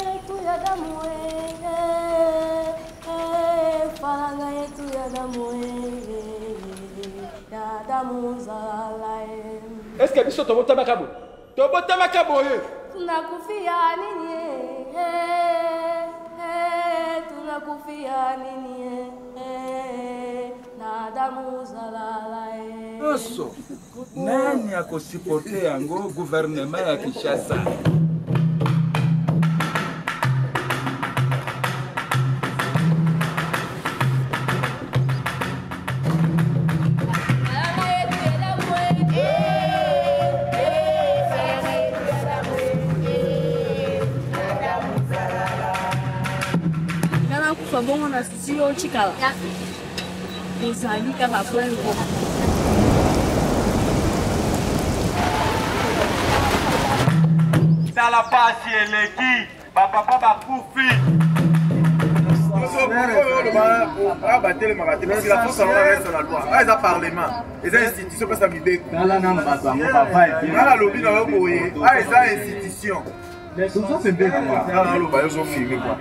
yetu ya damu faranga yetu ya damu zala. Est-ce que biso tobota makabo tunakufia nini tunakufia nini na damu zala. Oso nani akosipote yango gouvernement ya Kinshasa? Bon, on a si on chicala. Ils allaient comme à plein de dans la passe et les qui papa va couper. Parce que la force reste sur la loi. Ah, ils ont parlement. Les institutions peuvent s'habiller. Ah, la lobby dans le boyer. Ah, ils ont institutions. Tout ça, c'est bien. Ah, ils ont filmé quoi.